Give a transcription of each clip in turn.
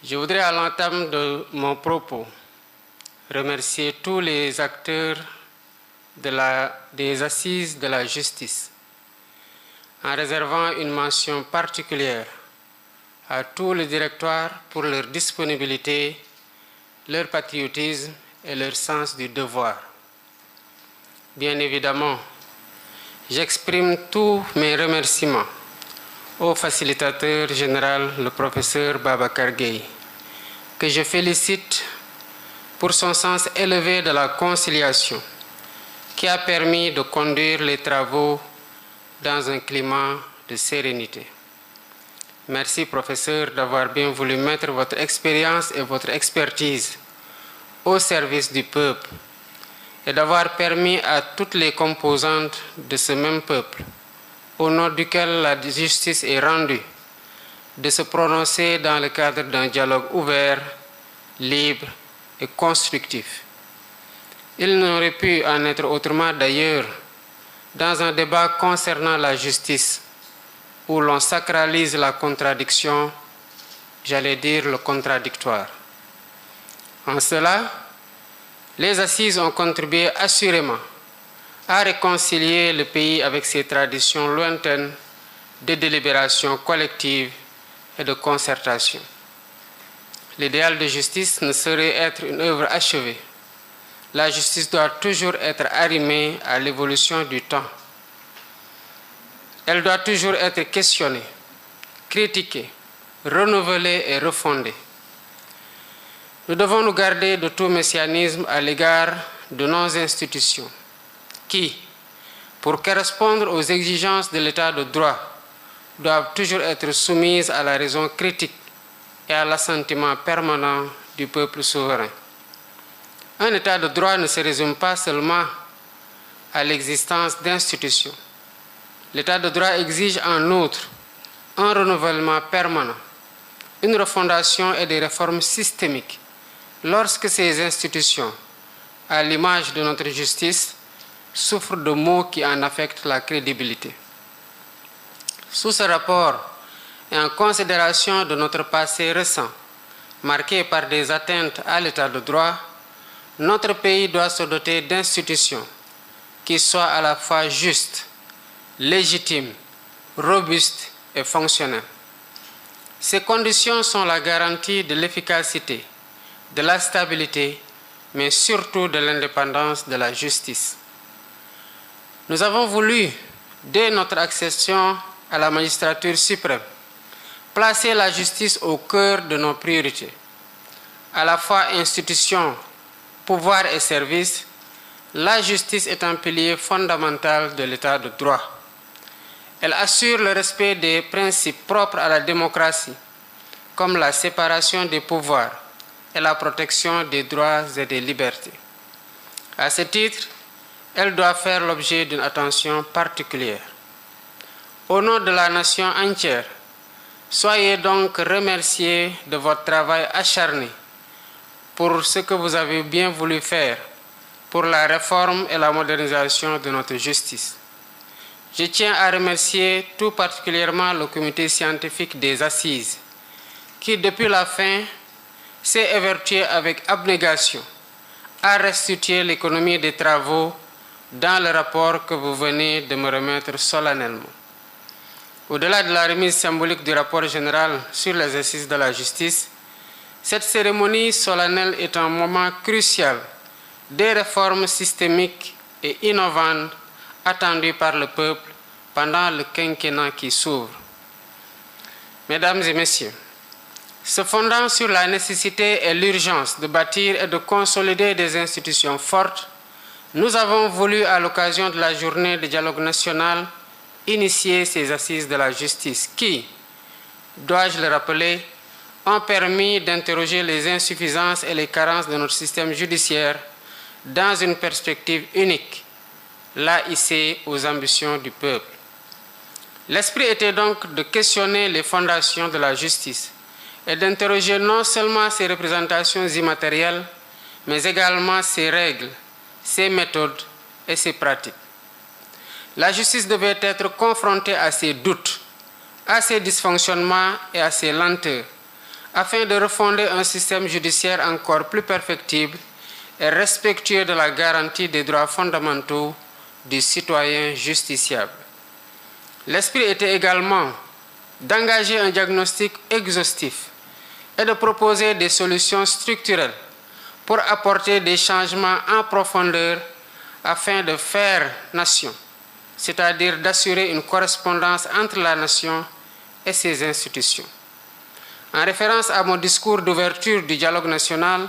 Je voudrais à l'entame de mon propos remercier tous les acteurs des assises de la justice, en réservant une mention particulière à tout le directoire pour leur disponibilité, leur patriotisme et leur sens du devoir. Bien évidemment, j'exprime tous mes remerciements au facilitateur général, le professeur Babacar Gueye, que je félicite pour son sens élevé de la conciliation, qui a permis de conduire les travaux dans un climat de sérénité. Merci, professeur, d'avoir bien voulu mettre votre expérience et votre expertise au service du peuple et d'avoir permis à toutes les composantes de ce même peuple, au nom duquel la justice est rendue, de se prononcer dans le cadre d'un dialogue ouvert, libre et constructif. Il n'aurait pu en être autrement d'ailleurs dans un débat concernant la justice où l'on sacralise la contradiction, j'allais dire le contradictoire. En cela, les assises ont contribué assurément à réconcilier le pays avec ses traditions lointaines de délibération collective et de concertation. L'idéal de justice ne saurait être une œuvre achevée. La justice doit toujours être arrimée à l'évolution du temps. Elle doit toujours être questionnée, critiquée, renouvelée et refondée. Nous devons nous garder de tout messianisme à l'égard de nos institutions qui, pour correspondre aux exigences de l'état de droit, doivent toujours être soumises à la raison critique et à l'assentiment permanent du peuple souverain. Un état de droit ne se résume pas seulement à l'existence d'institutions. L'état de droit exige en outre un renouvellement permanent, une refondation et des réformes systémiques lorsque ces institutions, à l'image de notre justice, souffrent de maux qui en affectent la crédibilité. Sous ce rapport et en considération de notre passé récent, marqué par des atteintes à l'état de droit, notre pays doit se doter d'institutions qui soient à la fois justes, légitimes, robustes et fonctionnelles. Ces conditions sont la garantie de l'efficacité, de la stabilité, mais surtout de l'indépendance de la justice. Nous avons voulu, dès notre accession à la magistrature suprême, placer la justice au cœur de nos priorités. À la fois institution, pouvoir et service, la justice est un pilier fondamental de l'état de droit. Elle assure le respect des principes propres à la démocratie, comme la séparation des pouvoirs et la protection des droits et des libertés. À ce titre, elle doit faire l'objet d'une attention particulière. Au nom de la nation entière, soyez donc remerciés de votre travail acharné pour ce que vous avez bien voulu faire pour la réforme et la modernisation de notre justice. Je tiens à remercier tout particulièrement le comité scientifique des assises qui, depuis la fin, s'est évertué avec abnégation à restituer l'économie des travaux dans le rapport que vous venez de me remettre solennellement. Au-delà de la remise symbolique du rapport général sur les assises de la justice, cette cérémonie solennelle est un moment crucial des réformes systémiques et innovantes attendues par le peuple pendant le quinquennat qui s'ouvre. Mesdames et messieurs, se fondant sur la nécessité et l'urgence de bâtir et de consolider des institutions fortes, nous avons voulu, à l'occasion de la journée de dialogue national, initier ces assises de la justice qui, dois-je le rappeler, ont permis d'interroger les insuffisances et les carences de notre système judiciaire dans une perspective unique, là hissée aux ambitions du peuple. L'esprit était donc de questionner les fondations de la justice et d'interroger non seulement ses représentations immatérielles, mais également ses règles, ses méthodes et ses pratiques. La justice devait être confrontée à ses doutes, à ses dysfonctionnements et à ses lenteurs, afin de refonder un système judiciaire encore plus perfectible et respectueux de la garantie des droits fondamentaux du citoyen justiciable. L'esprit était également d'engager un diagnostic exhaustif et de proposer des solutions structurelles pour apporter des changements en profondeur afin de faire nation, c'est-à-dire d'assurer une correspondance entre la nation et ses institutions. En référence à mon discours d'ouverture du dialogue national,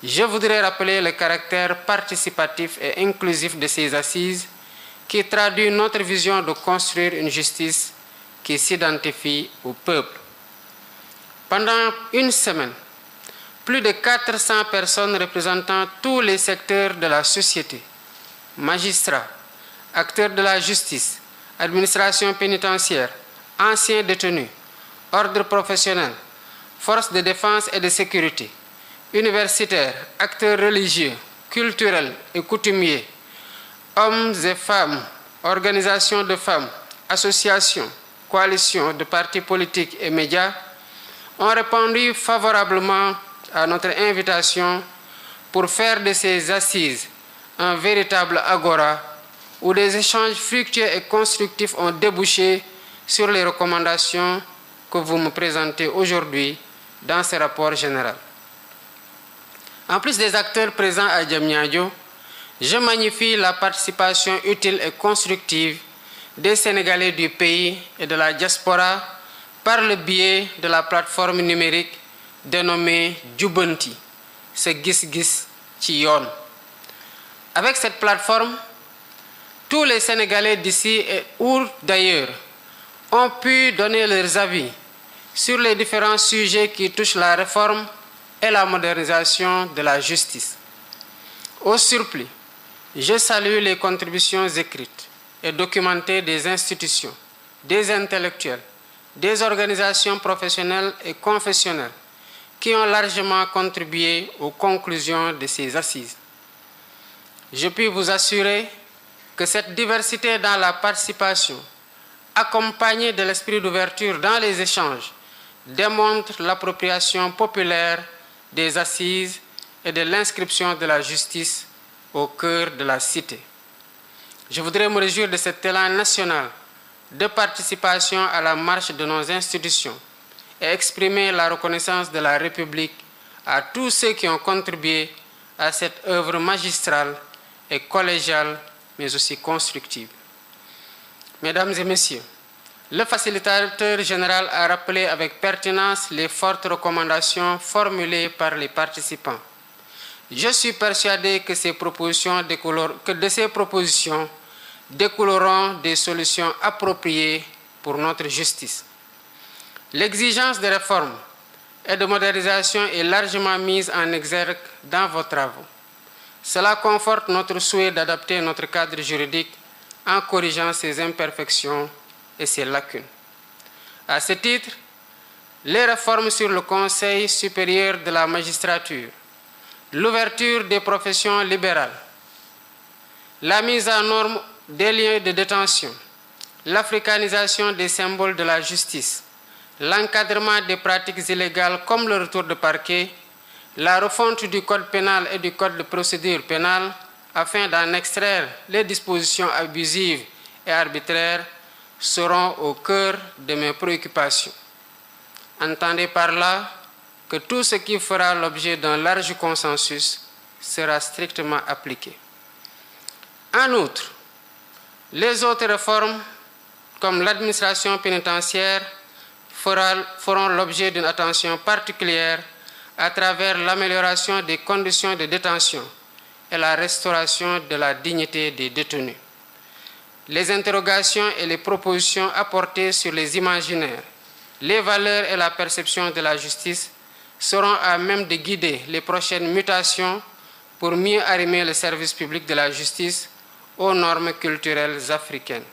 je voudrais rappeler le caractère participatif et inclusif de ces assises qui traduit notre vision de construire une justice qui s'identifie au peuple. Pendant une semaine, plus de 400 personnes représentant tous les secteurs de la société, magistrats, acteurs de la justice, administration pénitentiaire, anciens détenus, ordre professionnel, forces de défense et de sécurité, universitaires, acteurs religieux, culturels et coutumiers, hommes et femmes, organisations de femmes, associations, coalitions de partis politiques et médias ont répondu favorablement à notre invitation pour faire de ces assises un véritable agora où des échanges fructueux et constructifs ont débouché sur les recommandations que vous me présentez aujourd'hui dans ce rapport général. En plus des acteurs présents à Diamniadio, je magnifie la participation utile et constructive des Sénégalais du pays et de la diaspora par le biais de la plateforme numérique dénommée Djubanti, ce gis-gis ci yoon. Avec cette plateforme, tous les Sénégalais d'ici et ou d'ailleurs ont pu donner leurs avis sur les différents sujets qui touchent la réforme et la modernisation de la justice. Au surplus, je salue les contributions écrites et documentées des institutions, des intellectuels, des organisations professionnelles et confessionnelles qui ont largement contribué aux conclusions de ces assises. Je puis vous assurer que cette diversité dans la participation, accompagnée de l'esprit d'ouverture dans les échanges, démontre l'appropriation populaire des assises et de l'inscription de la justice au cœur de la cité. Je voudrais me réjouir de cet élan national de participation à la marche de nos institutions et exprimer la reconnaissance de la République à tous ceux qui ont contribué à cette œuvre magistrale et collégiale, mais aussi constructive. Mesdames et messieurs, le facilitateur général a rappelé avec pertinence les fortes recommandations formulées par les participants. Je suis persuadé que de ces propositions découleront des solutions appropriées pour notre justice. L'exigence de réforme et de modernisation est largement mise en exergue dans vos travaux. Cela conforte notre souhait d'adapter notre cadre juridique en corrigeant ses imperfections et ses lacunes. À ce titre, les réformes sur le Conseil supérieur de la magistrature, l'ouverture des professions libérales, la mise en norme des lieux de détention, l'africanisation des symboles de la justice, l'encadrement des pratiques illégales comme le retour de parquet, la refonte du code pénal et du code de procédure pénale afin d'en extraire les dispositions abusives et arbitraires seront au cœur de mes préoccupations. Entendez par là que tout ce qui fera l'objet d'un large consensus sera strictement appliqué. En outre, les autres réformes, comme l'administration pénitentiaire, feront l'objet d'une attention particulière à travers l'amélioration des conditions de détention et la restauration de la dignité des détenus. Les interrogations et les propositions apportées sur les imaginaires, les valeurs et la perception de la justice seront à même de guider les prochaines mutations pour mieux arrimer le service public de la justice aux normes culturelles africaines.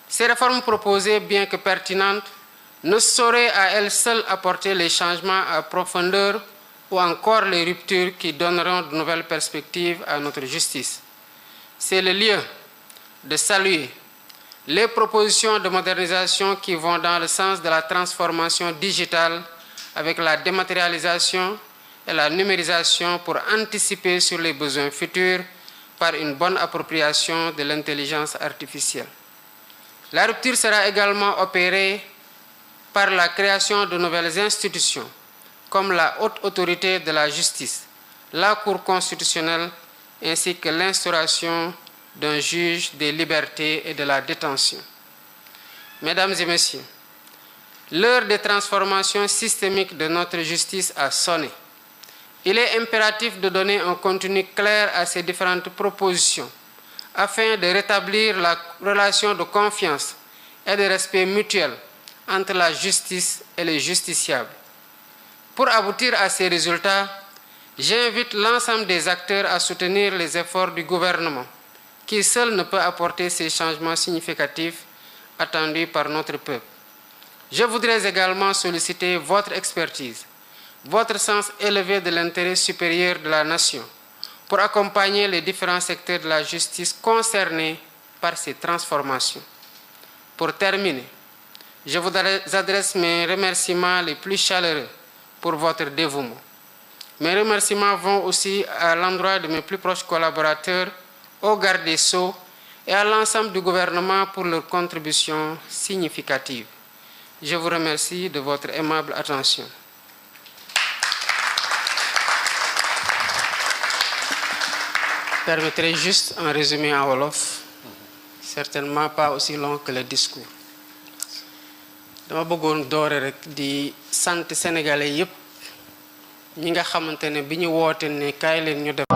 Ces réformes proposées, bien que pertinentes, ne sauraient à elles seules apporter les changements à profondeur ou encore les ruptures qui donneront de nouvelles perspectives à notre justice. C'est le lieu de saluer les propositions de modernisation qui vont dans le sens de la transformation digitale avec la dématérialisation et la numérisation pour anticiper sur les besoins futurs par une bonne appropriation de l'intelligence artificielle. La rupture sera également opérée par la création de nouvelles institutions, comme la Haute Autorité de la Justice, la Cour constitutionnelle, ainsi que l'instauration d'un juge des libertés et de la détention. Mesdames et messieurs, l'heure des transformations systémiques de notre justice a sonné. Il est impératif de donner un contenu clair à ces différentes propositions afin de rétablir la relation de confiance et de respect mutuel entre la justice et les justiciables. Pour aboutir à ces résultats, j'invite l'ensemble des acteurs à soutenir les efforts du gouvernement, qui seul ne peut apporter ces changements significatifs attendus par notre peuple. Je voudrais également solliciter votre expertise, votre sens élevé de l'intérêt supérieur de la nation, pour accompagner les différents secteurs de la justice concernés par ces transformations. Pour terminer, je vous adresse mes remerciements les plus chaleureux pour votre dévouement. Mes remerciements vont aussi à l'endroit de mes plus proches collaborateurs, au garde des Sceaux et à l'ensemble du gouvernement pour leur contribution significative. Je vous remercie de votre aimable attention. Permettez juste un résumé en wolof, certainement pas aussi long que le discours. dama bëggoon doore rek di sant sénégalais yépp ñi nga xamante ne bi ñu woote ne kaay leen ñu def